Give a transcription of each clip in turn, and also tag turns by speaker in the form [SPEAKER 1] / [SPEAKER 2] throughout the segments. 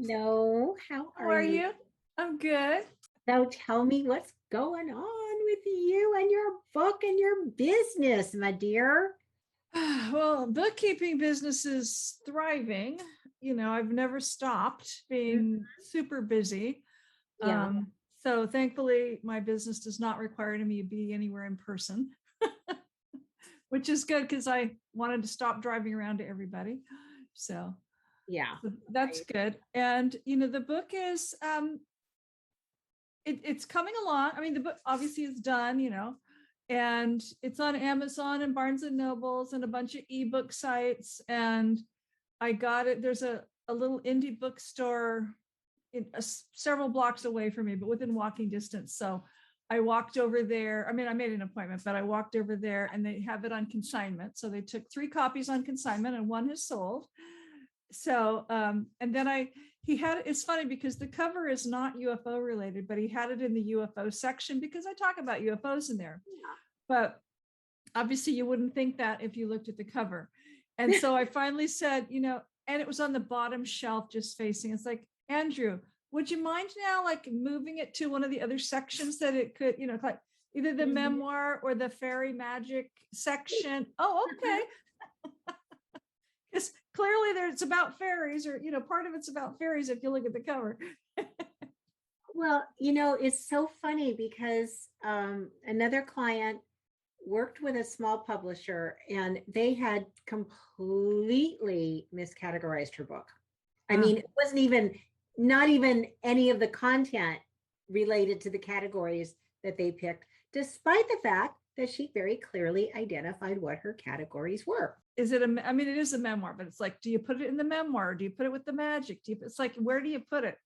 [SPEAKER 1] Hello, how
[SPEAKER 2] How are
[SPEAKER 1] you?
[SPEAKER 2] you? I'm good.
[SPEAKER 1] So tell me what's going on with you and your book and your business, my dear.
[SPEAKER 2] Well, bookkeeping business is thriving. I've never stopped
[SPEAKER 1] Mm,
[SPEAKER 2] being super busy.
[SPEAKER 1] Yeah,
[SPEAKER 2] So thankfully, my business does not require me to be anywhere in person, which is good because I wanted to stop driving around to everybody. So
[SPEAKER 1] yeah.
[SPEAKER 2] that's
[SPEAKER 1] I-
[SPEAKER 2] good. And the book is it's coming along. I mean, the book obviously is done, and it's on Amazon and Barnes and Nobles and a bunch of ebook sites. And I got it. There's a little indie bookstore several blocks away from me, but within walking distance. So I walked over there. I mean, I made an appointment, but I walked over there and they have it on consignment. So they took 3 copies on consignment and 1 has sold. So and then he had, it's funny because the cover is not UFO related, but he had it in the UFO section because I talk about UFOs in there. But obviously you wouldn't think that if you looked at the cover. And so I finally said, and it was on the bottom shelf just facing. It's like, Andrew, would you mind now like moving it to one of the other sections that it could, like either the memoir or the fairy magic section? Oh, okay. Because clearly it's about fairies, or part of it's about fairies if you look at the cover.
[SPEAKER 1] Well, it's so funny because another client worked with a small publisher and they had completely miscategorized her book. I mean, it wasn't even, not even any of the content related to the categories that they picked, despite the fact that she very clearly identified what her categories were.
[SPEAKER 2] Is it I mean, it is a memoir, but it's like, do you put it in the memoir? Do you put it with the magic? It's like, where do you put it?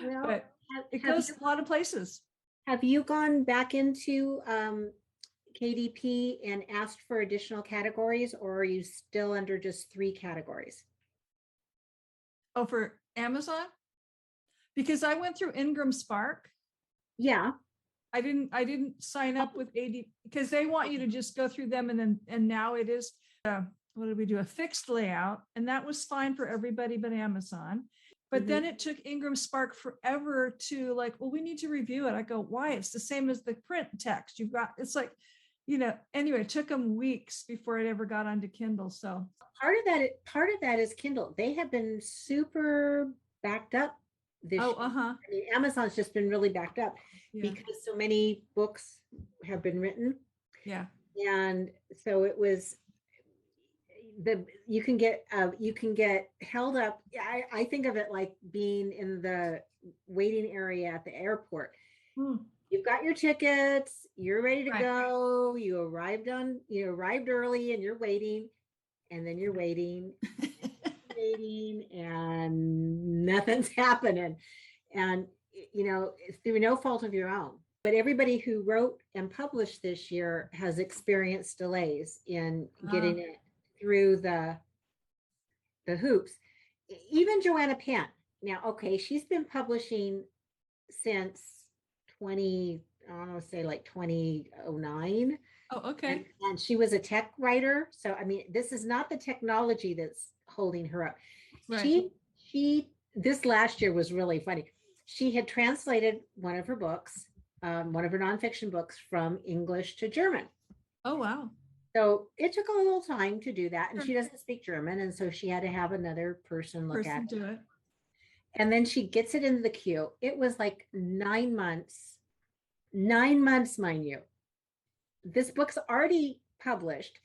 [SPEAKER 1] Well,
[SPEAKER 2] But it goes a lot of places.
[SPEAKER 1] have you gone back into KDP and asked for additional categories, or are you still under just 3 categories?
[SPEAKER 2] Oh, for Amazon? Because I went through Ingram Spark.
[SPEAKER 1] Yeah.
[SPEAKER 2] I didn't sign up with AD because they want you to just go through them, and now it is what did we do, a fixed layout, and that was fine for everybody but Amazon. But then it took Ingram Spark forever to like, well, we need to review it. I go, why? It's the same as the print text you've got. It's like, anyway, it took them weeks before it ever got onto Kindle. So
[SPEAKER 1] part of that is Kindle. They have been super backed up this year. I mean, Amazon's just been really backed up because so many books have been written.
[SPEAKER 2] Yeah.
[SPEAKER 1] And so it was you can get held up. I think of it like being in the waiting area at the airport. You've got your tickets, you're ready to go, you arrived early and you're waiting, and then you're waiting and nothing's happening, and through no fault of your own. But everybody who wrote and published this year has experienced delays in getting it through the hoops. Even Joanna Penn. Now, okay, she's been publishing since 20, I don't know, say like 2009.
[SPEAKER 2] Oh, okay.
[SPEAKER 1] And she was a tech writer. So, I mean, this is not the technology that's holding her up. Right. This last year was really funny. She had translated one of her books, one of her nonfiction books, from English to German.
[SPEAKER 2] Oh, wow.
[SPEAKER 1] So it took a little time to do that. And she doesn't speak German. And so she had to have another person look at it. And then she gets it into the queue. It was like 9 months, mind you. This book's already published.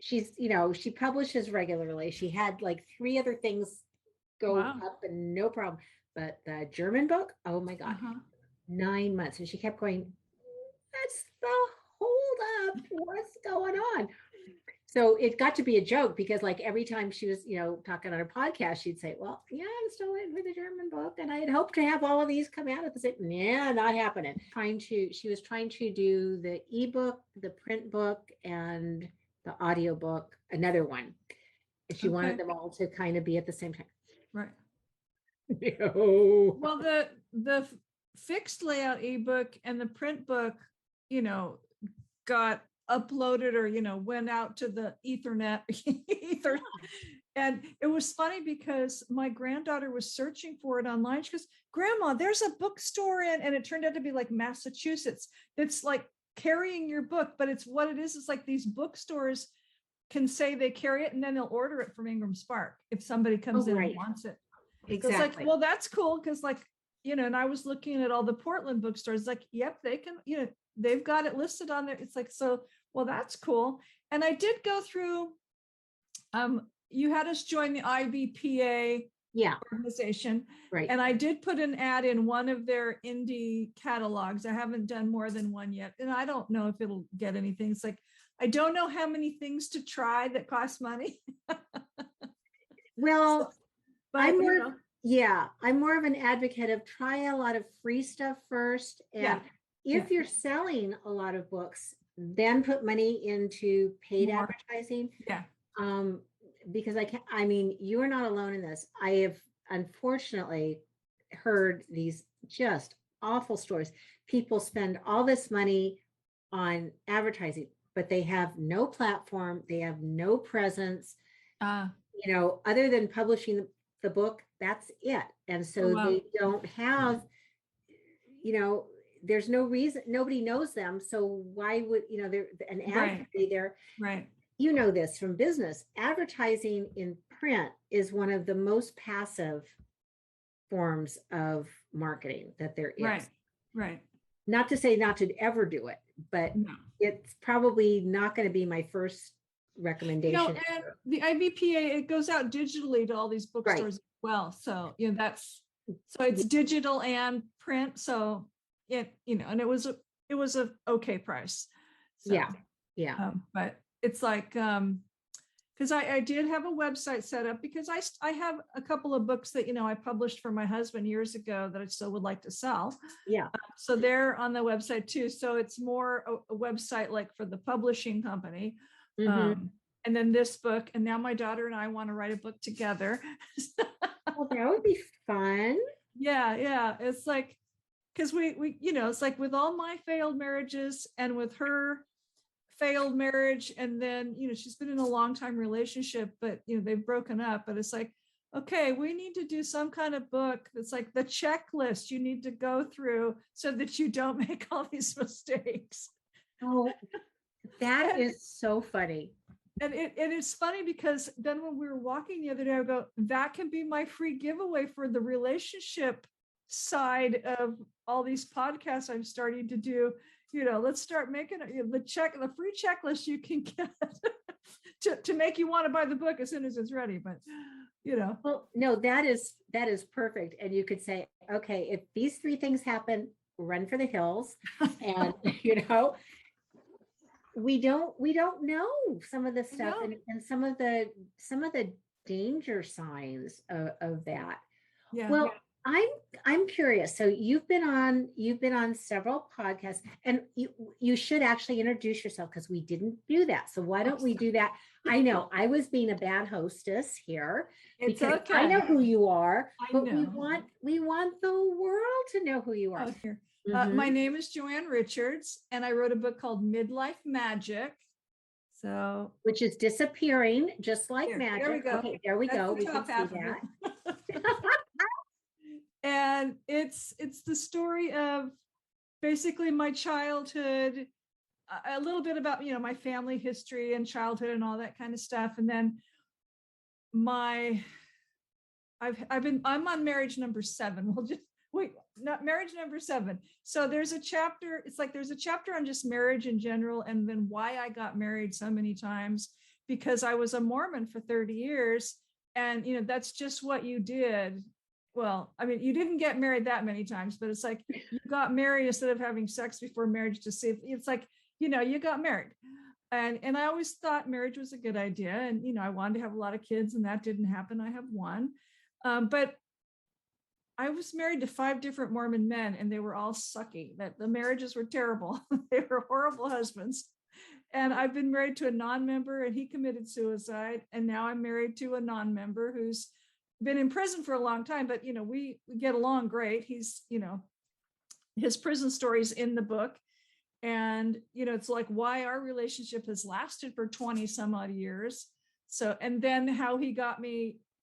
[SPEAKER 1] She's, she publishes regularly. She had like 3 other things go up and no problem. But the German book, oh my God, 9 months. And she kept going, that's the hold up. What's going on? So it got to be a joke because like every time she was, talking on her podcast, she'd say, well, yeah, I'm still waiting for the German book. And I had hoped to have all of these come out at the same, yeah, not happening. She was trying to do the ebook, the print book, and the audiobook, another one. And she wanted them all to kind of be at the same time.
[SPEAKER 2] Right.
[SPEAKER 1] No.
[SPEAKER 2] Well, the fixed layout ebook and the print book, got uploaded or went out to the ether And it was funny because my granddaughter was searching for it online. She goes, Grandma, there's a bookstore and it turned out to be like Massachusetts. That's like carrying your book, but it's what it is. It's like these bookstores can say they carry it and then they'll order it from Ingram Spark if somebody comes in and wants it.
[SPEAKER 1] Exactly.
[SPEAKER 2] So it's like, well, that's cool. Cause like, and I was looking at all the Portland bookstores, like, yep, they can, they've got it listed on there. It's like, so, well, that's cool. And I did go through, you had us join the IBPA organization.
[SPEAKER 1] Right.
[SPEAKER 2] And I did put an ad in one of their indie catalogs. I haven't done more than one yet. And I don't know if it'll get anything. It's like, I don't know how many things to try that cost money.
[SPEAKER 1] Well,
[SPEAKER 2] so, but,
[SPEAKER 1] I'm more of an advocate of try a lot of free stuff first. And if you're selling a lot of books, then put money into paid advertising.
[SPEAKER 2] Yeah.
[SPEAKER 1] Because you are not alone in this. I have unfortunately heard these just awful stories. People spend all this money on advertising, but they have no platform. They have no presence, other than publishing the book, that's it. And so they don't have, there's no reason, nobody knows them. So why would, they're an ad there.
[SPEAKER 2] Right.
[SPEAKER 1] You know this from business. Advertising in print is one of the most passive forms of marketing that there is.
[SPEAKER 2] Right.
[SPEAKER 1] Not to say not to ever do it, but it's probably not going to be my first recommendation.
[SPEAKER 2] And the IBPA, it goes out digitally to all these bookstores as well. So, it's digital and print. So and it was a okay price. So, but it's like, because I did have a website set up because I have a couple of books that, I published for my husband years ago that I still would like to sell.
[SPEAKER 1] Yeah.
[SPEAKER 2] So they're on the website too. So it's more a website like for the publishing company. Mm-hmm. And then this book, and now my daughter and I want to write a book together.
[SPEAKER 1] Well, that would be fun.
[SPEAKER 2] Yeah. It's like, because we it's like with all my failed marriages and with her failed marriage, and then she's been in a long time relationship, but they've broken up, but it's like, okay, we need to do some kind of book that's like the checklist you need to go through so that you don't make all these mistakes.
[SPEAKER 1] Oh, that is so funny.
[SPEAKER 2] And it's funny because then when we were walking the other day, I go, that can be my free giveaway for the relationship side of all these podcasts I'm starting to do. Let's start making the free checklist you can get to make you want to buy the book as soon as it's ready. But,
[SPEAKER 1] Well, no, that is perfect. And you could say, okay, if these 3 things happen, run for the hills. And, we don't know some of the stuff and some of the danger signs of that.
[SPEAKER 2] Yeah.
[SPEAKER 1] Well, I'm curious. So you've been on several podcasts, and you should actually introduce yourself because we didn't do that. So why don't we do that? I know I was being a bad hostess here because okay. I know who you are, but we want the world to know who you are.
[SPEAKER 2] Oh, here. Mm-hmm. My name is Joanne Richards, and I wrote a book called Midlife Magic. So,
[SPEAKER 1] which is disappearing just like magic.
[SPEAKER 2] There we go.
[SPEAKER 1] Okay, there we go. We can see that.
[SPEAKER 2] And it's the story of basically my childhood, a little bit about my family history and childhood and all that kind of stuff, and then I'm on marriage number 7. We'll just not marriage number 7. So there's a chapter. It's like there's a chapter on just marriage in general, and then why I got married so many times, because I was a Mormon for 30 years, and that's just what you did. Well, I mean, you didn't get married that many times, but it's like you got married instead of having sex before marriage to see if it's like, you got married. And I always thought marriage was a good idea. And, I wanted to have a lot of kids, and that didn't happen. I have one. But I was married to 5 different Mormon men, and they were all sucky. That the marriages were terrible. They were horrible husbands. And I've been married to a non-member, and he committed suicide. And now I'm married to a non-member who's been in prison for a long time, but we get along great. He's his prison story's in the book, and it's like why our relationship has lasted for 20 some odd years. So, and then how he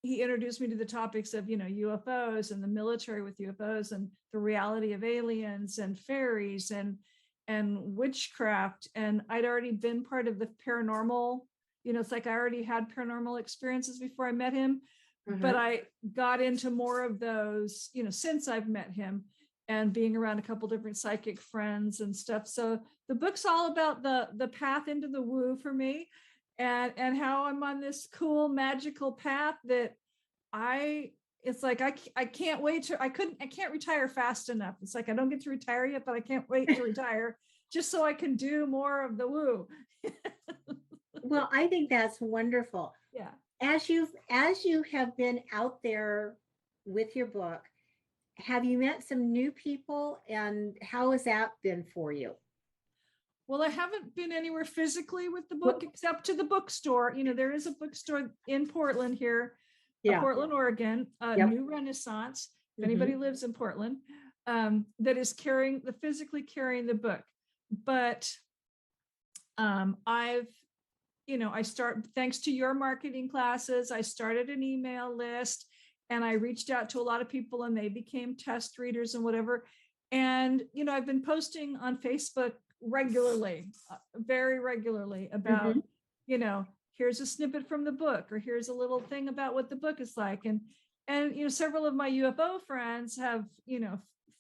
[SPEAKER 2] introduced me to the topics of, UFOs and the military with UFOs and the reality of aliens and fairies and witchcraft. And I'd already been part of the paranormal, it's like I already had paranormal experiences before I met him, but I got into more of those, since I've met him and being around a couple different psychic friends and stuff. So the book's all about the path into the woo for me, and how I'm on this cool magical path that it's like I can't wait I can't retire fast enough. It's like I don't get to retire yet, but I can't wait to retire just so I can do more of the woo.
[SPEAKER 1] Well, I think that's wonderful.
[SPEAKER 2] Yeah.
[SPEAKER 1] As you have been out there with your book, have you met some new people, and how has that been for you?
[SPEAKER 2] Well, I haven't been anywhere physically with the book except to the bookstore. There is a bookstore in Portland here, Portland, Oregon, New Renaissance. If anybody lives in Portland, that is physically carrying the book. But thanks to your marketing classes, I started an email list, and I reached out to a lot of people, and they became test readers and whatever. And, I've been posting on Facebook regularly, very regularly about, here's a snippet from the book, or here's a little thing about what the book is like. And several of my UFO friends have,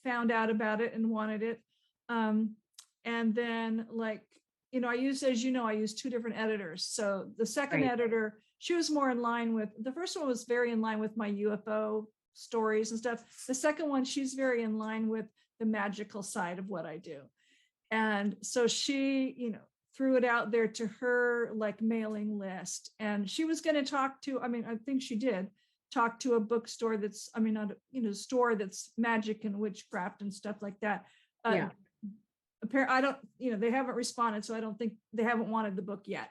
[SPEAKER 2] found out about it and wanted it. And then I use two different editors. So the second editor, she was more in line with, the first one was very in line with my UFO stories and stuff. The second one, she's very in line with the magical side of what I do. And so she, threw it out there to her mailing list. And she was going to talk to, I think she did talk to a bookstore that's, store that's magic and witchcraft and stuff like that. I don't, they haven't responded, so I don't think they haven't wanted the book yet.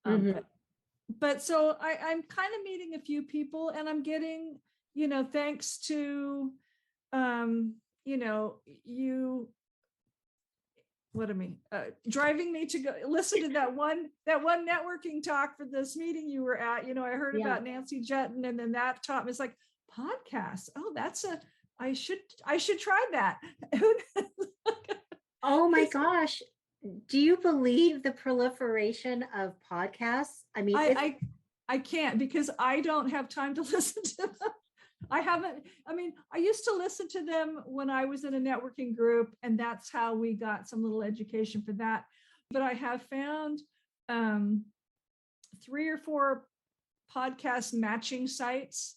[SPEAKER 2] But so I'm kind of meeting a few people, and I'm getting, thanks to, driving me to go listen to that one networking talk for this meeting you were at. I heard about Nancy Juetten, and then that taught me, it's like podcasts. Oh, I should try that.
[SPEAKER 1] Oh my gosh. Do you believe the proliferation of podcasts?
[SPEAKER 2] I can't, because I don't have time to listen to them. I used to listen to them when I was in a networking group, and that's how we got some little education for that. But I have found 3 or 4 podcast matching sites,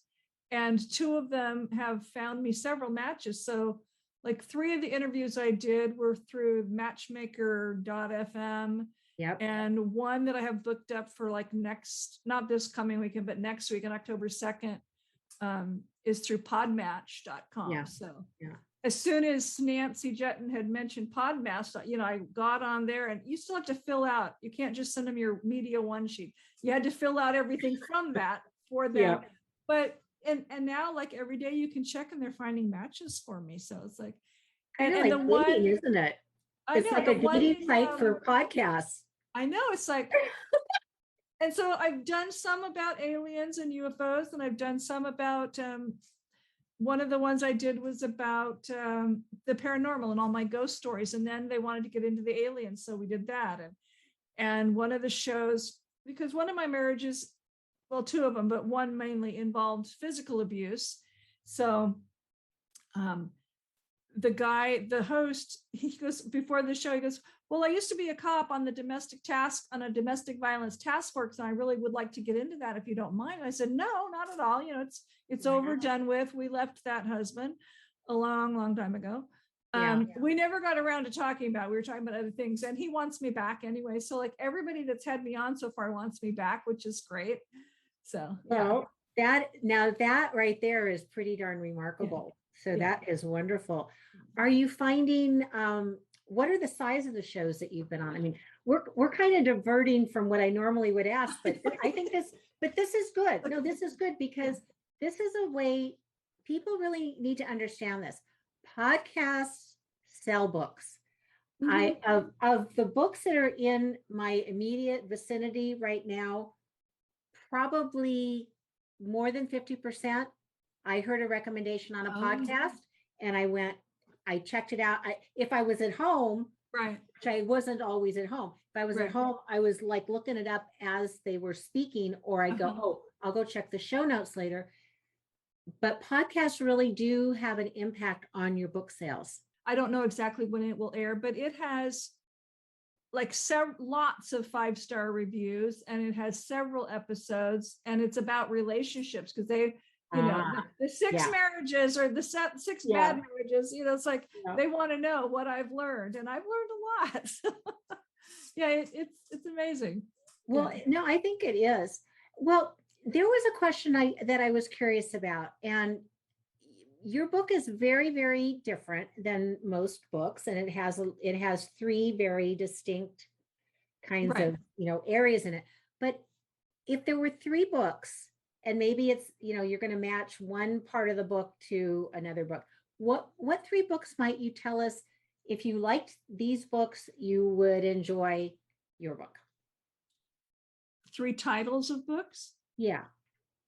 [SPEAKER 2] and 2 of them have found me several matches. So 3 of the interviews I did were through matchmaker.fm.
[SPEAKER 1] Yep.
[SPEAKER 2] And one that I have booked up for not this coming weekend, but next week on October 2nd, is through podmatch.com.
[SPEAKER 1] Yeah.
[SPEAKER 2] So
[SPEAKER 1] yeah.
[SPEAKER 2] As soon as Nancy Juetten had mentioned Podmatch, I got on there, and you still have to fill out. You can't just send them your media one sheet. You had to fill out everything from that for them. Yeah. But and now every day you can check, and they're finding matches for me. So it's
[SPEAKER 1] and the dating, one, isn't it? It's a dating site for podcasts.
[SPEAKER 2] I know, it's and so I've done some about aliens and UFOs, and I've done some about, one of the ones I did was about the paranormal and all my ghost stories. And then they wanted to get into the aliens, so we did that. And one of the shows, because one of my marriages, well, 2 of them, but one mainly involved physical abuse. So the host, he goes, before the show, he goes, well, I used to be a cop on a domestic violence task force, and I really would like to get into that if you don't mind. And I said, no, not at all. It's over, done with. We left that husband a long, long time ago. We never got around to talking about, we were talking about other things, and he wants me back anyway. So everybody that's had me on so far wants me back, which is great. So,
[SPEAKER 1] well, that right there is pretty darn remarkable. Yeah. So that is wonderful. Are you finding, what are the size of the shows that you've been on? We're kind of diverting from what I normally would ask, but I think this is good. No, this is good, because this is a way people really need to understand this. Podcasts sell books. Of the books that are in my immediate vicinity right now, probably more than 50%. I heard a recommendation on a podcast and I checked it out. If I was at home,
[SPEAKER 2] right,
[SPEAKER 1] which I wasn't always at home. If I was at home, I was like looking it up as they were speaking, or I go, oh, I'll go check the show notes later. But podcasts really do have an impact on your book sales.
[SPEAKER 2] I don't know exactly when it will air, but it has like lots of 5-star reviews, and it has several episodes, and it's about relationships, because they, you know, the 6 marriages or the 6 bad marriages, you know, it's like they want to know what I've learned, and I've learned a lot. It's amazing.
[SPEAKER 1] Well, no, I think it is. Well, there was a question that I was curious about, and your book is very, very different than most books, and it has 3 very distinct kinds of, you know, areas in it. But if there were 3 books, and maybe it's, you know, you're going to match one part of the book to another book, what 3 books might you tell us, if you liked these books, you would enjoy your book?
[SPEAKER 2] 3 titles of books?
[SPEAKER 1] Yeah.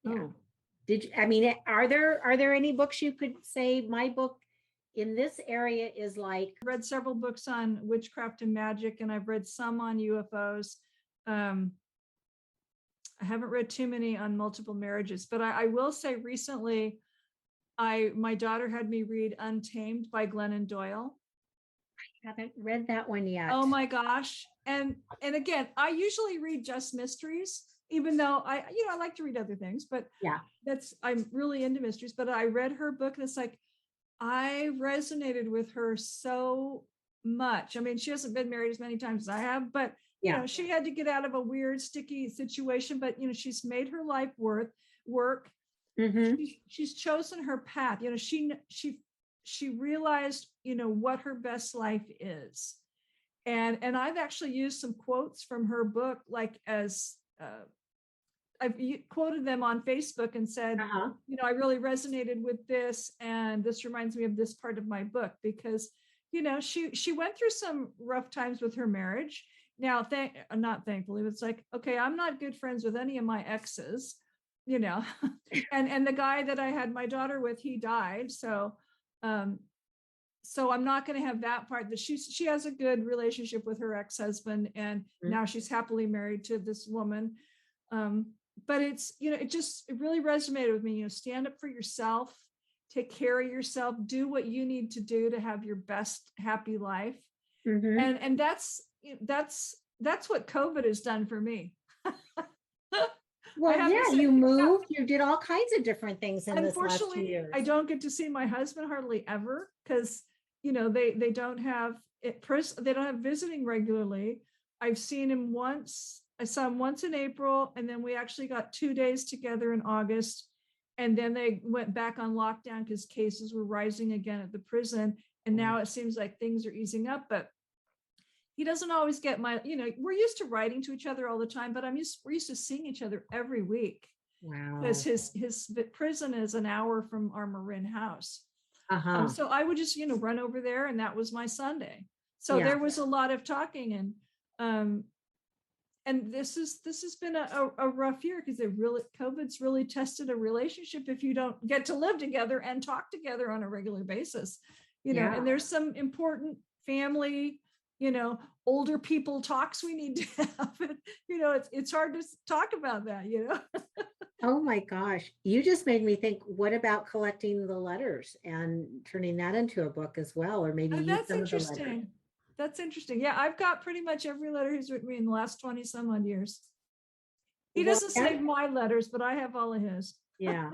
[SPEAKER 1] Are there any books you could say, my book in this area is like?
[SPEAKER 2] I read several books on witchcraft and magic, and I've read some on UFOs. I haven't read too many on multiple marriages, but I will say recently, my daughter had me read Untamed by Glennon Doyle.
[SPEAKER 1] I haven't read that one yet.
[SPEAKER 2] Oh my gosh. And again, I usually read just mysteries, even though I like to read other things, but I'm really into mysteries. But I read her book, and it's like, I resonated with her so much. I mean, she hasn't been married as many times as I have, but you know, she had to get out of a weird, sticky situation, but you know, she's made her life work. She's chosen her path. You know, she realized, you know, what her best life is. And I've actually used some quotes from her book, like as I've quoted them on Facebook and said, you know, I really resonated with this, and this reminds me of this part of my book, because, you know, she went through some rough times with her marriage. Now, not thankfully, it's like, okay, I'm not good friends with any of my exes, you know, and the guy that I had my daughter with, he died. So I'm not going to have that part. That she has a good relationship with her ex-husband, and now she's happily married to this woman. But it's, you know, it really resonated with me. You know, stand up for yourself, take care of yourself, do what you need to do to have your best happy life. And that's what COVID has done for me.
[SPEAKER 1] Well, yeah, you moved, you did all kinds of different things in this last 2 years.
[SPEAKER 2] I don't get to see my husband hardly ever, because, you know, they don't have they don't have visiting regularly. I've seen him once. I saw him once in April, and then we actually got 2 days together in August. And then they went back on lockdown because cases were rising again at the prison. And now it seems like things are easing up, but he doesn't always get you know, we're used to writing to each other all the time, but we're used to seeing each other every week.
[SPEAKER 1] Wow.
[SPEAKER 2] Because his prison is an hour from our Marin house. So I would just, you know, run over there, and that was my Sunday. So there was a lot of talking, and this has been a rough year, because COVID's really tested a relationship if you don't get to live together and talk together on a regular basis, you know. And there's some important family, you know, older people talks we need to have. You know, it's hard to talk about that, you know.
[SPEAKER 1] Oh my gosh. You just made me think, what about collecting the letters and turning that into a book as well? Or maybe
[SPEAKER 2] that's interesting. That's interesting. Yeah, I've got pretty much every letter he's written me in the last 20 some odd years. He doesn't save my letters, but I have all of his.
[SPEAKER 1] Yeah.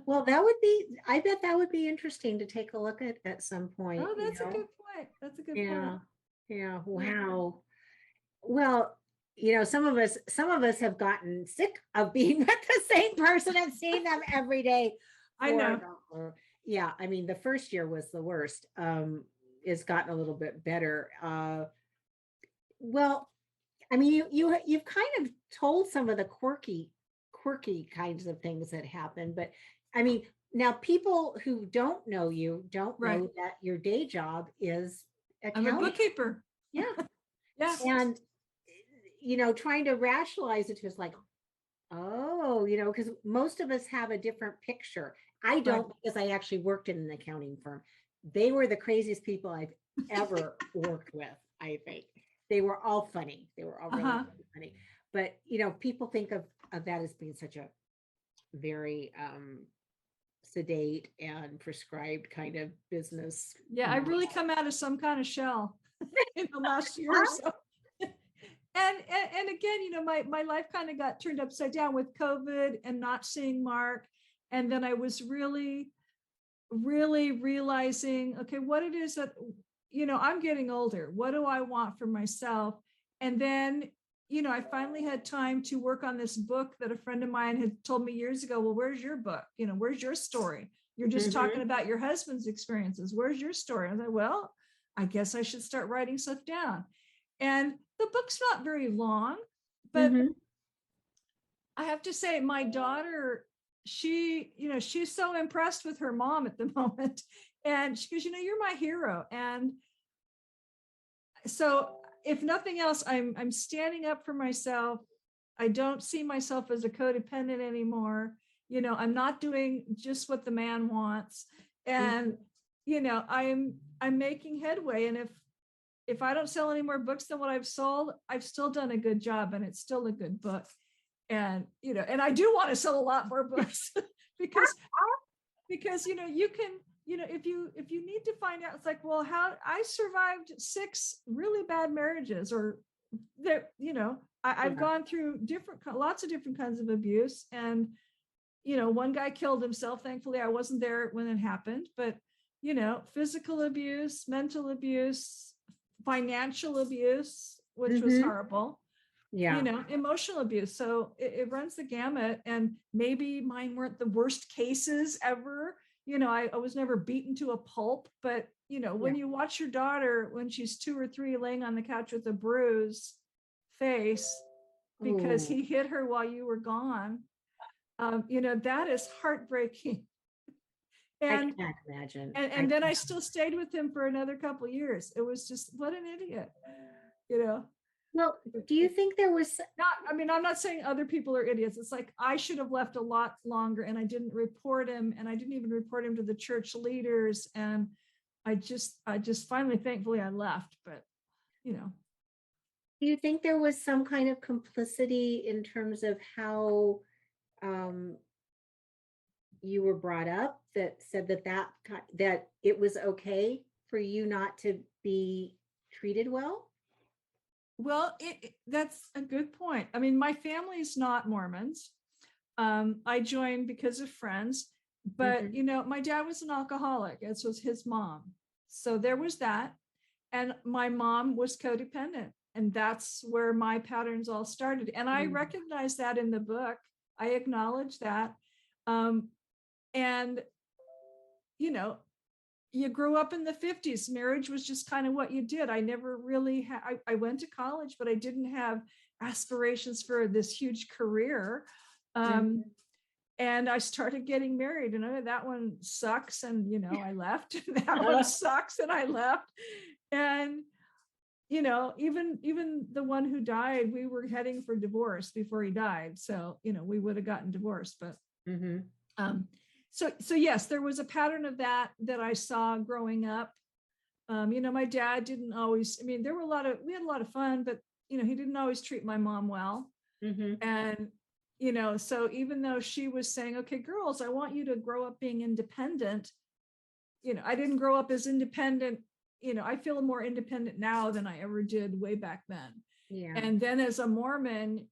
[SPEAKER 1] Well, I bet that would be interesting to take a look at some point.
[SPEAKER 2] Oh, that's a good point. That's a good point.
[SPEAKER 1] Yeah. Wow. Well, you know, some of us have gotten sick of being with the same person and seeing them every day.
[SPEAKER 2] I know.
[SPEAKER 1] Yeah. I mean, the first year was the worst. It's gotten a little bit better. Well, I mean, you've kind of told some of the quirky kinds of things that happen, but I mean, now people who don't know you don't know that your day job is accounting.
[SPEAKER 2] I'm a bookkeeper.
[SPEAKER 1] Yeah.
[SPEAKER 2] Yeah.
[SPEAKER 1] And, you know, trying to rationalize it is like, oh, oh, because most of us have a different picture. I don't, because I actually worked in an accounting firm. They were the craziest people I've ever worked with, I think. They were all funny. They were all really funny. But, people think of that as being such a very sedate and prescribed kind of business.
[SPEAKER 2] Yeah, I've really come out of some kind of shell in the last year or so. And again, my life kind of got turned upside down with COVID and not seeing Mark. And then I was really realizing, okay, what it is that, I'm getting older. What do I want for myself? And then, I finally had time to work on this book that a friend of mine had told me years ago. Well, where's your book? Where's your story? You're just talking about your husband's experiences. Where's your story? I was like, well, I guess I should start writing stuff down. And the book's not very long, but I have to say, my daughter, she's so impressed with her mom at the moment. And she goes, you're my hero. And so if nothing else, I'm standing up for myself. I don't see myself as a codependent anymore. I'm not doing just what the man wants. And, I'm making headway. And if I don't sell any more books than what I've sold, I've still done a good job, and it's still a good book. And, and I do want to sell a lot more books because you can, if you need to find out, it's like, well, how I survived 6 really bad marriages, or that, I've gone through lots of different kinds of abuse. And, one guy killed himself. Thankfully, I wasn't there when it happened, but, physical abuse, mental abuse, financial abuse, which was horrible. Yeah. Emotional abuse. So it runs the gamut. And maybe mine weren't the worst cases ever. I was never beaten to a pulp, but when you watch your daughter when she's 2 or 3 laying on the couch with a bruised face because he hit her while you were gone, that is heartbreaking. And I can't imagine. And then I still stayed with him for another couple of years. It was just, what an idiot,
[SPEAKER 1] Well, do you think there was
[SPEAKER 2] I'm not saying other people are idiots. It's like, I should have left a lot longer, and I didn't report him, and I didn't even report him to the church leaders. And I just finally, thankfully, I left, but
[SPEAKER 1] Do you think there was some kind of complicity in terms of how you were brought up that said that it was okay for you not to be treated well?
[SPEAKER 2] Well, that's a good point. I mean, my family's not Mormons. I joined because of friends, but my dad was an alcoholic, as was his mom. So there was that. And my mom was codependent. And that's where my patterns all started. And I recognize that in the book. I acknowledge that. And, you grew up in the 50s. Marriage was just kind of what you did. I never really I went to college, but I didn't have aspirations for this huge career. And I started getting married, and that one sucks. And, I left. That one sucks. And I left. And, even the one who died, we were heading for divorce before he died. So, we would have gotten divorced, but, so yes, there was a pattern of that I saw growing up. My dad didn't always, we had a lot of fun, but, he didn't always treat my mom well. And, so even though she was saying, okay, girls, I want you to grow up being independent, I didn't grow up as independent. I feel more independent now than I ever did way back then. Yeah. And then as a Mormon,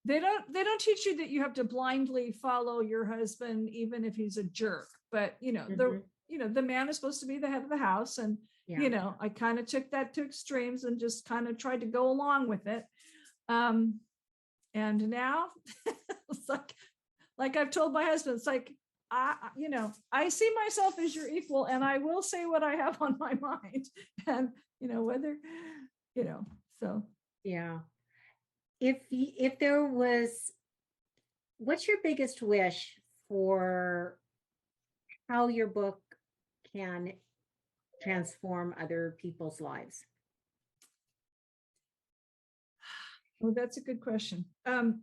[SPEAKER 2] they don't teach you that you have to blindly follow your husband, even if he's a jerk. But, the man is supposed to be the head of the house. And, I kind of took that to extremes and just kind of tried to go along with it. And now it's like I've told my husband, it's like, I see myself as your equal, and I will say what I have on my mind. And, whether, so.
[SPEAKER 1] Yeah. If there was, what's your biggest wish for how your book can transform other people's lives?
[SPEAKER 2] Oh, that's a good question. And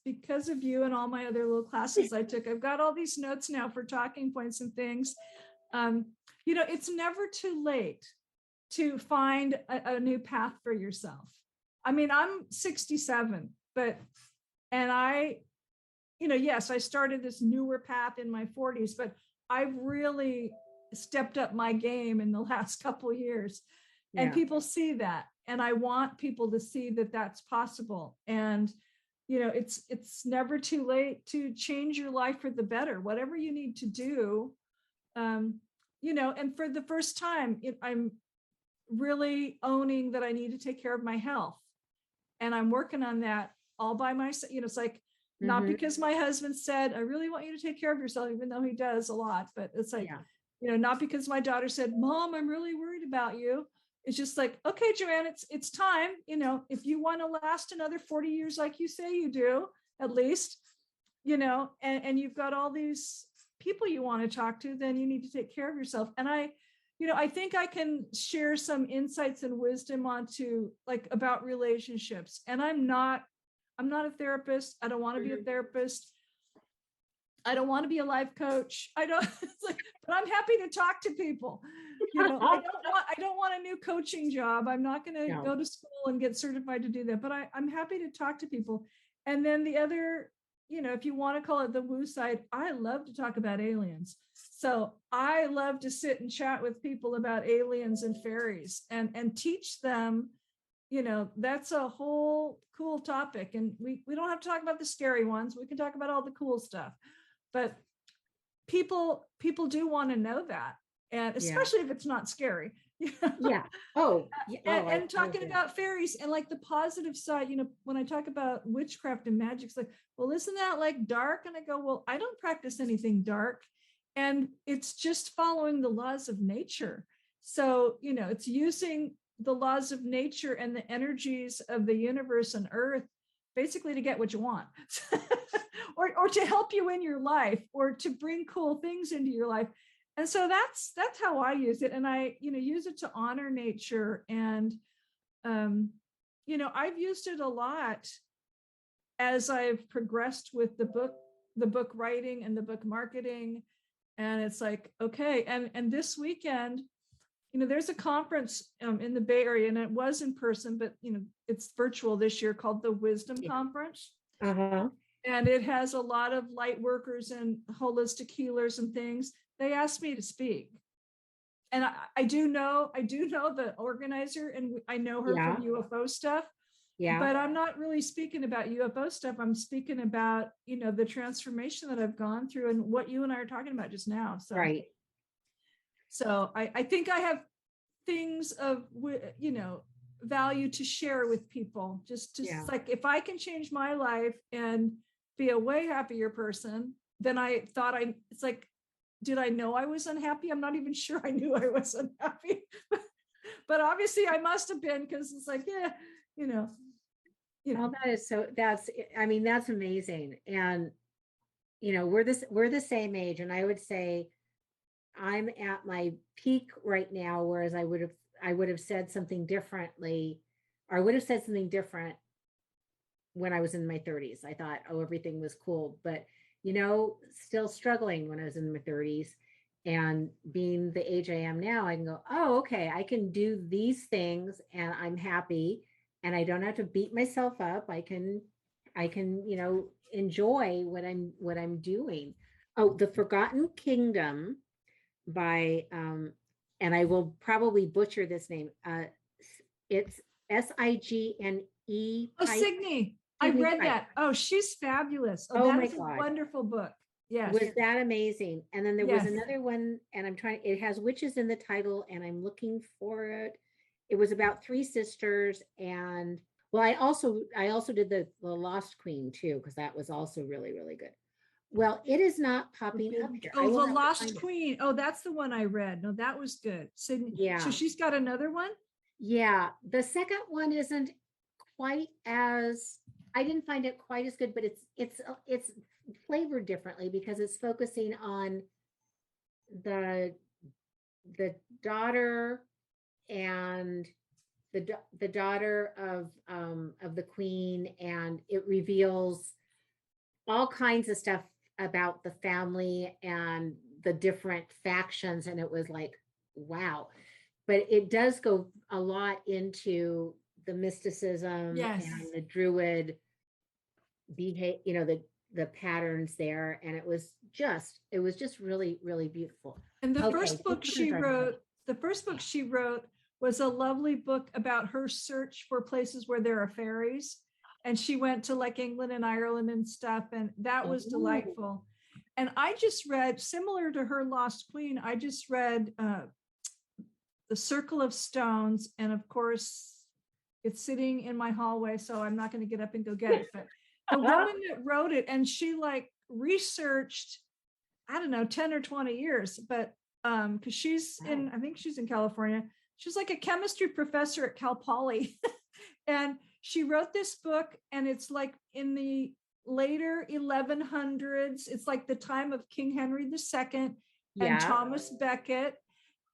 [SPEAKER 2] because of you and all my other little classes I took, I've got all these notes now for talking points and things. It's never too late to find a new path for yourself. I mean, I'm 67, yes, I started this newer path in my 40s, but I've really stepped up my game in the last couple of years. And people see that. And I want people to see that that's possible. And, it's never too late to change your life for the better, whatever you need to do. And for the first time, I'm really owning that I need to take care of my health. And I'm working on that all by myself. It's like, not because my husband said, I really want you to take care of yourself, even though he does a lot, but it's like, not because my daughter said, Mom, I'm really worried about you. It's just like, okay, Joanne, it's time. If you want to last another 40 years, like you say you do, at least, and you've got all these people you want to talk to, then you need to take care of yourself. And I think I can share some insights and wisdom about relationships. And I'm not a therapist. I don't want to be a therapist. I don't want to be a life coach. But I'm happy to talk to people. I don't want a new coaching job. I'm not going to go to school and get certified to do that, but I'm happy to talk to people. And then the other, if you want to call it the woo side, I love to talk about aliens. So I love to sit and chat with people about aliens and fairies and teach them. That's a whole cool topic. And we don't have to talk about the scary ones. We can talk about all the cool stuff. But people do want to know that. And especially if it's not scary. And talking about fairies and like the positive side, when I talk about witchcraft and magic, it's like, well, isn't that like dark? And I go, well, I don't practice anything dark. And it's just following the laws of nature. So, it's using the laws of nature and the energies of the universe and earth basically to get what you want. or to help you in your life, or to bring cool things into your life. And so that's how I use it. And I, use it to honor nature. And, I've used it a lot as I've progressed with the book writing and the book marketing. And it's like, okay. And this weekend, there's a conference in the Bay Area, and it was in person, but, it's virtual this year, called the Wisdom Conference. And it has a lot of light workers and holistic healers and things. They asked me to speak. And I do know the organizer, and I know her from UFO stuff. But I'm not really speaking about UFO stuff. I'm speaking about, the transformation that I've gone through and what you and I are talking about just now. So, So I think I have things of, value to share with people. Just like, if I can change my life and be a way happier person, then it's like, did I know I was unhappy? I'm not even sure I knew I was unhappy, but obviously I must have been, because it's like,
[SPEAKER 1] Well, that's amazing. And, we're the same age, and I would say I'm at my peak right now, whereas I would have said something differently, or I would have said something different when I was in my 30s. I thought, everything was cool, but, still struggling when I was in my 30s, and being the age I am now, I can go, oh, okay, I can do these things and I'm happy, and I don't have to beat myself up. I can, enjoy what I'm doing. Oh, The Forgotten Kingdom by, and I will probably butcher this name. It's Signe.
[SPEAKER 2] Oh, Signe. I read that. Oh, she's fabulous. Oh, that's a wonderful book. Yes.
[SPEAKER 1] Was that amazing? And then there was another one, and it has witches in the title, and I'm looking for it. It was about 3 sisters. And well, I also did the Lost Queen too, because that was also really, really good. Well, it is not popping up here.
[SPEAKER 2] Oh, The Lost Queen. Oh, that's the one I read. No, that was good. Signe.
[SPEAKER 1] Yeah.
[SPEAKER 2] So she's got another one?
[SPEAKER 1] Yeah. The second one isn't quite as, I didn't find it quite as good, but it's flavored differently, because it's focusing on the daughter and the daughter of of the queen, and it reveals all kinds of stuff about the family and the different factions. And it was like, wow. But it does go a lot into the mysticism
[SPEAKER 2] Yes.
[SPEAKER 1] and the druid behave, the patterns there. And it was just really, really beautiful.
[SPEAKER 2] And the first book she wrote was a lovely book about her search for places where there are fairies. And she went to like England and Ireland and stuff. And that was delightful. And I just read, similar to her Lost Queen, I just read The Circle of Stones. And of course, it's sitting in my hallway, so I'm not going to get up and go get it. But the woman that wrote it, and she like researched, I don't know, 10 or 20 years, but because I think she's in California. She's like a chemistry professor at Cal Poly. And she wrote this book, and it's like in the later 1100s. It's like the time of King Henry II and Thomas Becket.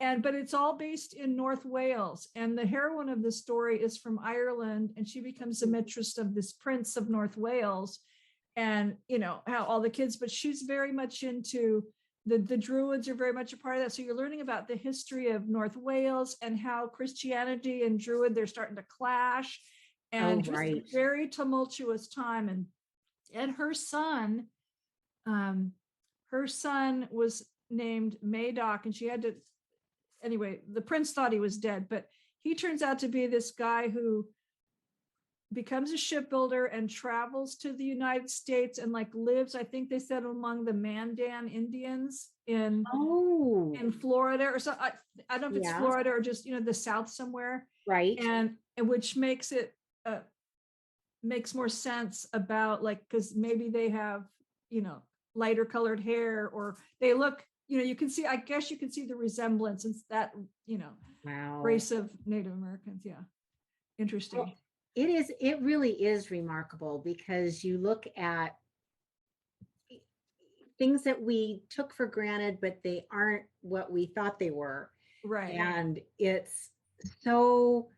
[SPEAKER 2] But it's all based in North Wales. And the heroine of the story is from Ireland, and she becomes the mistress of this prince of North Wales. And, how all the kids, but she's very much into the Druids are very much a part of that. So you're learning about the history of North Wales and how Christianity and Druid, they're starting to clash, and just a very tumultuous time. And her son was named Madoc, and she had to, anyway, the prince thought he was dead, but he turns out to be this guy who becomes a shipbuilder and travels to the United States and like lives, I think they said, among the Mandan Indians in Florida or so. I don't know if it's Florida or just, the South somewhere.
[SPEAKER 1] Right.
[SPEAKER 2] And which makes it, makes more sense about like, because maybe they have, lighter colored hair, or they look, you can see, I guess you can see the resemblance in that, race of Native Americans. Yeah. Interesting.
[SPEAKER 1] Well, it really is remarkable, because you look at things that we took for granted, but they aren't what we thought they were.
[SPEAKER 2] Right.
[SPEAKER 1] And it's so,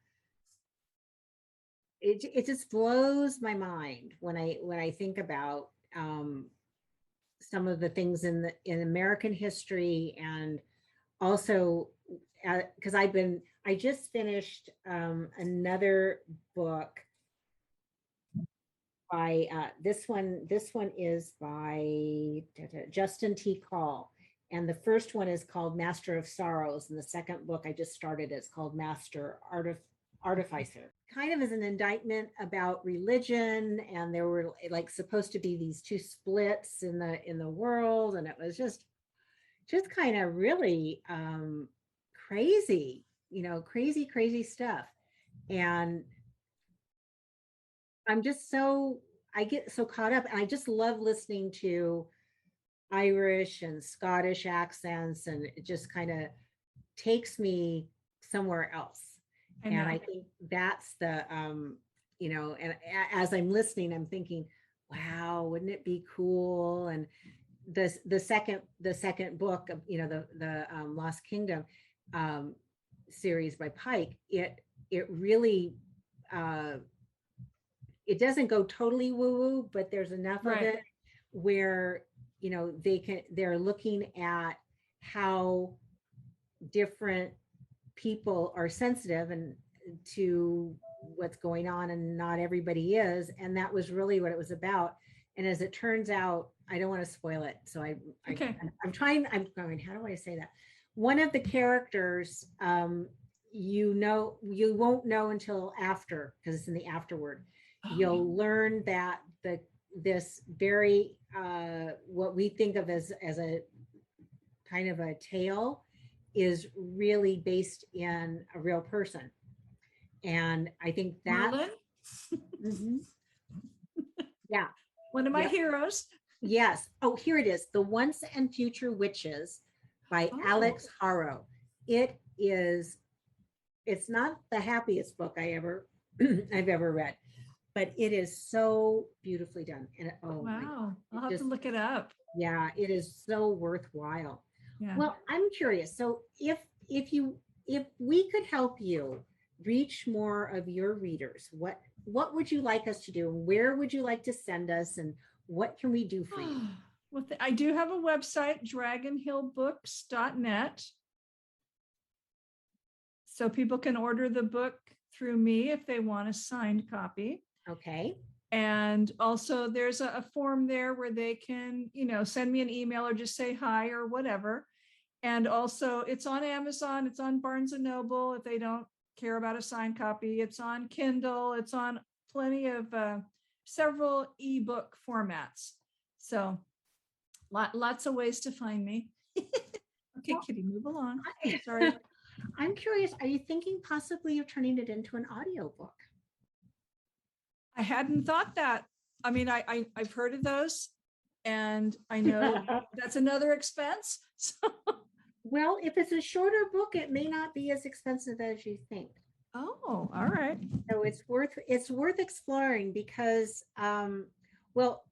[SPEAKER 1] it just blows my mind when I think about some of the things in American history, and also because I just finished another book by this one is by Justin T. Call, and the first one is called Master of Sorrows, and the second book I just started is called Master Artificer. Kind of as an indictment about religion, and there were like supposed to be these two splits in the world, and it was just kind of really crazy, crazy stuff. And I get so caught up, and I just love listening to Irish and Scottish accents, and it just kind of takes me somewhere else. And I think that's the, and as I'm listening, I'm thinking, wow, wouldn't it be cool? And the second book of, the Lost Kingdom series by Pike, it really, it doesn't go totally woo-woo, but there's enough of it where, they're looking at how different people are sensitive and to what's going on, and not everybody is. And that was really what it was about. And as it turns out, I don't want to spoil it. So I'm going, how do I say that? One of the characters, you won't know until after, because it's in the afterword. You'll learn that this very, what we think of as a kind of a tale is really based in a real person. And I think that yeah,
[SPEAKER 2] one of my heroes.
[SPEAKER 1] Yes. Oh, here it is. The Once and Future Witches by Alex Harrow. It's not the happiest book I've ever read, but it is so beautifully done. And
[SPEAKER 2] wow, I'll have to look it up.
[SPEAKER 1] Yeah, it is so worthwhile.
[SPEAKER 2] Yeah.
[SPEAKER 1] Well, I'm curious. So if we could help you reach more of your readers, what what would you like us to do? Where would you like to send us? And what can we do for you?
[SPEAKER 2] Well, I do have a website, dragonhillbooks.net. So people can order the book through me if they want a signed copy.
[SPEAKER 1] Okay.
[SPEAKER 2] And also there's a form there where they can, send me an email or just say hi or whatever. And also it's on Amazon, it's on Barnes and Noble if they don't care about a signed copy. It's on Kindle, it's on plenty of several ebook formats. So lots of ways to find me. Okay, Kitty, move along. Sorry.
[SPEAKER 1] I'm curious, are you thinking possibly of turning it into an audiobook?
[SPEAKER 2] I hadn't thought that. I mean, I've heard of those, and I know that's another expense. So.
[SPEAKER 1] Well, if it's a shorter book, it may not be as expensive as you think.
[SPEAKER 2] Oh, all right.
[SPEAKER 1] So it's worth exploring because, well,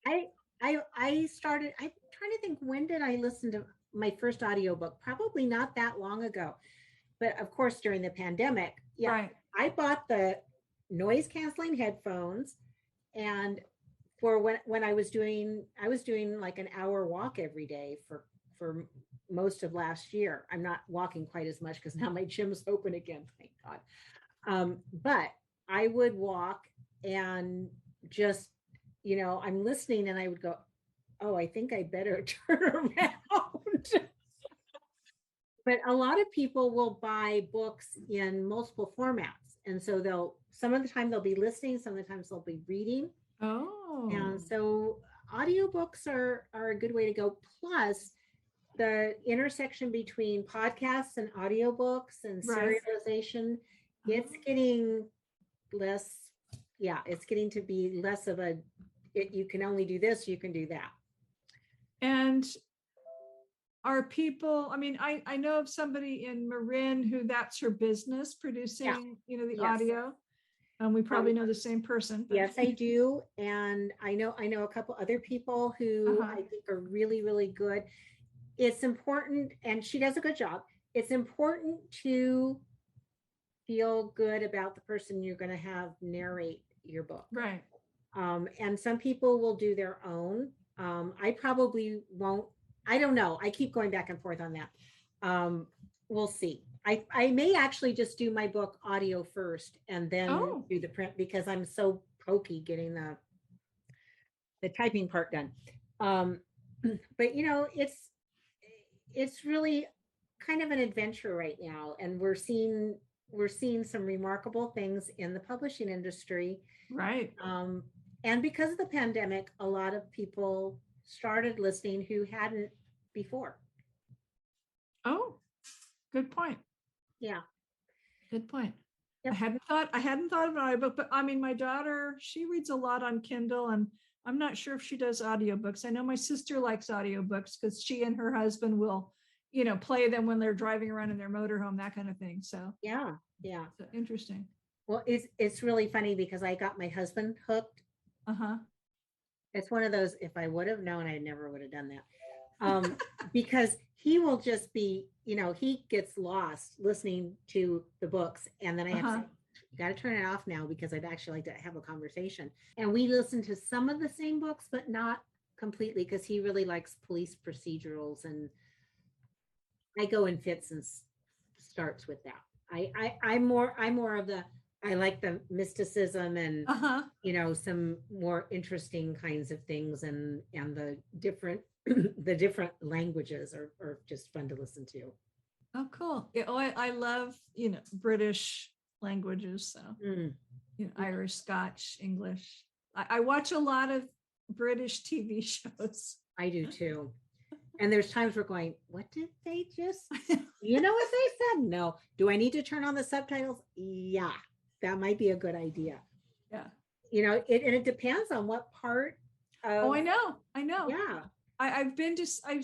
[SPEAKER 1] I started, I'm trying to think, when did I listen to my first audiobook? Probably not that long ago, but of course during the pandemic. Yeah, right. I bought the noise canceling headphones, and for when I was doing like an hour walk every day for most of last year. I'm not walking quite as much because now my gym's open again, thank God. But I would walk and just, I'm listening and I would go, oh, I think I better turn around. But a lot of people will buy books in multiple formats. And so some of the time they'll be listening, some of the times they'll be reading.
[SPEAKER 2] Oh.
[SPEAKER 1] And so audiobooks are a good way to go. Plus, the intersection between podcasts and audiobooks and serialization, it's getting less. Yeah, it's getting to be less of you can only do this, you can do that.
[SPEAKER 2] And are people, I mean, I know of somebody in Marin who that's her business, producing, the audio. And we probably know the same person.
[SPEAKER 1] But. Yes, I do. And I know a couple other people who I think are really, really good. It's important, and she does a good job. It's important to feel good about the person you're going to have narrate your book.
[SPEAKER 2] Right.
[SPEAKER 1] And some people will do their own. I probably won't. I don't know. I keep going back and forth on that. We'll see. I may actually just do my book audio first and then do the print, because I'm so pokey getting the typing part done. But it's really kind of an adventure right now, and we're seeing some remarkable things in the publishing industry.
[SPEAKER 2] Right.
[SPEAKER 1] And because of the pandemic, a lot of people started listening who hadn't before.
[SPEAKER 2] Oh, good point.
[SPEAKER 1] Yeah.
[SPEAKER 2] Good point.
[SPEAKER 1] Yep.
[SPEAKER 2] I hadn't thought of an audiobook, but I mean, my daughter, she reads a lot on Kindle, and I'm not sure if she does audiobooks. I know my sister likes audiobooks because she and her husband will, play them when they're driving around in their motorhome, that kind of thing. So
[SPEAKER 1] yeah.
[SPEAKER 2] So interesting.
[SPEAKER 1] Well, it's really funny because I got my husband hooked. It's one of those, if I would have known, I never would have done that. Because he will just be, he gets lost listening to the books, and then I have to say, you got to turn it off now because I'd actually like to have a conversation. And we listen to some of the same books, but not completely, because he really likes police procedurals, and I go in fits and starts with that. I'm more of the, I like the mysticism and some more interesting kinds of things, and the different languages are just fun to listen to.
[SPEAKER 2] Oh, cool. Yeah, I love British languages, so Irish, Scotch, English. I watch a lot of British TV shows.
[SPEAKER 1] I do too. And there's times we're going, what did they just, you know what they said? No. Do I need to turn on the subtitles? Yeah, that might be a good idea.
[SPEAKER 2] Yeah.
[SPEAKER 1] It depends on what part of.
[SPEAKER 2] Oh, I know.
[SPEAKER 1] Yeah.
[SPEAKER 2] I've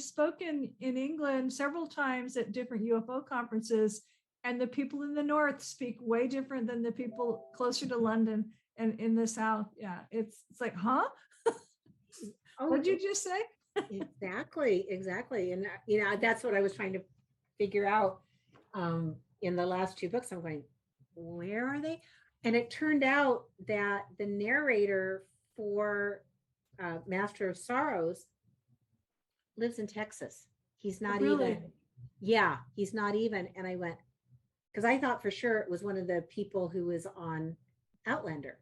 [SPEAKER 2] spoken in England several times at different UFO conferences, and the people in the north speak way different than the people closer to London and in the south. Yeah. It's like, huh? What'd you just say?
[SPEAKER 1] Exactly. And that's what I was trying to figure out in the last two books. I'm going, where are they? And it turned out that the narrator for Master of Sorrows lives in Texas. He's not
[SPEAKER 2] Really?
[SPEAKER 1] even, yeah, he's not even. And I went, because I thought for sure it was one of the people who was on Outlander,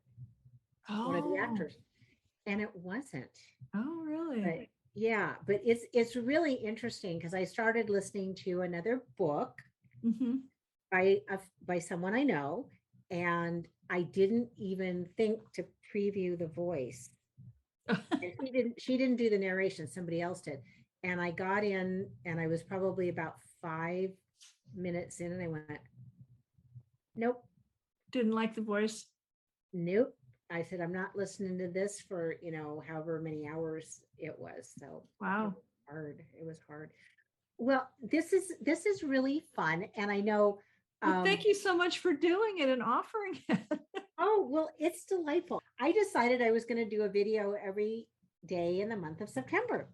[SPEAKER 1] one of the
[SPEAKER 2] Oh,
[SPEAKER 1] actors, and it wasn't.
[SPEAKER 2] oh, really?
[SPEAKER 1] But yeah, but it's really interesting because I started listening to another book
[SPEAKER 2] Mm-hmm.
[SPEAKER 1] by someone I know, and I didn't even think to preview the voice. And she didn't do the narration, somebody else did. And I got in and I was probably about 5 minutes in and I went, nope,
[SPEAKER 2] Didn't like the voice.
[SPEAKER 1] nope. I said, I'm not listening to this for, however many hours it was. So
[SPEAKER 2] Wow.
[SPEAKER 1] it was hard. It was hard. Well, this is really fun. And I know
[SPEAKER 2] Well, thank you so much for doing it and offering it.
[SPEAKER 1] oh, well, it's delightful. I decided I was going to do a video every day in the month of September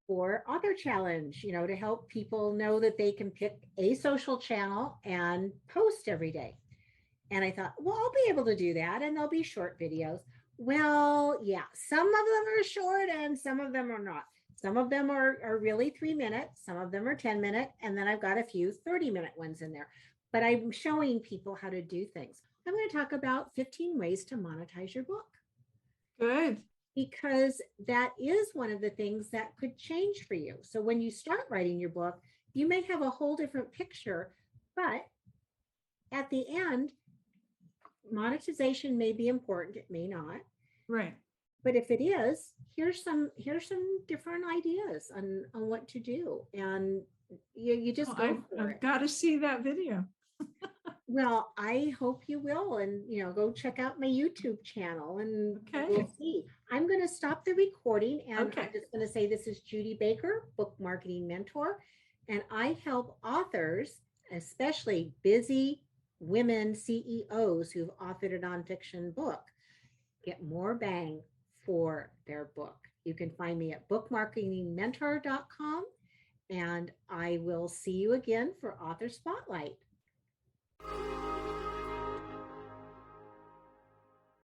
[SPEAKER 1] for Author Challenge, to help people know that they can pick a social channel and post every day. And I thought, well, I'll be able to do that and they'll be short videos. Well, yeah, some of them are short and some of them are not. Some of them are really 3 minutes, some of them are 10-minute, and then I've got a few 30-minute ones in there. But I'm showing people how to do things. I'm going to talk about 15 ways to monetize your book.
[SPEAKER 2] Good.
[SPEAKER 1] Because that is one of the things that could change for you. So when you start writing your book, you may have a whole different picture, but at the end, monetization may be important, it may not.
[SPEAKER 2] Right.
[SPEAKER 1] But if it is, here's some different ideas on what to do. And you just go for
[SPEAKER 2] I've
[SPEAKER 1] it.
[SPEAKER 2] got to see that video.
[SPEAKER 1] Well, I hope you will. And, go check out my YouTube channel and we'll see. I'm going to stop the recording and I'm just going to say this is Judy Baker, book marketing mentor. And I help authors, especially busy women CEOs who've authored a nonfiction book, get more bang for their book. You can find me at bookmarketingmentor.com and I will see you again for Author Spotlight.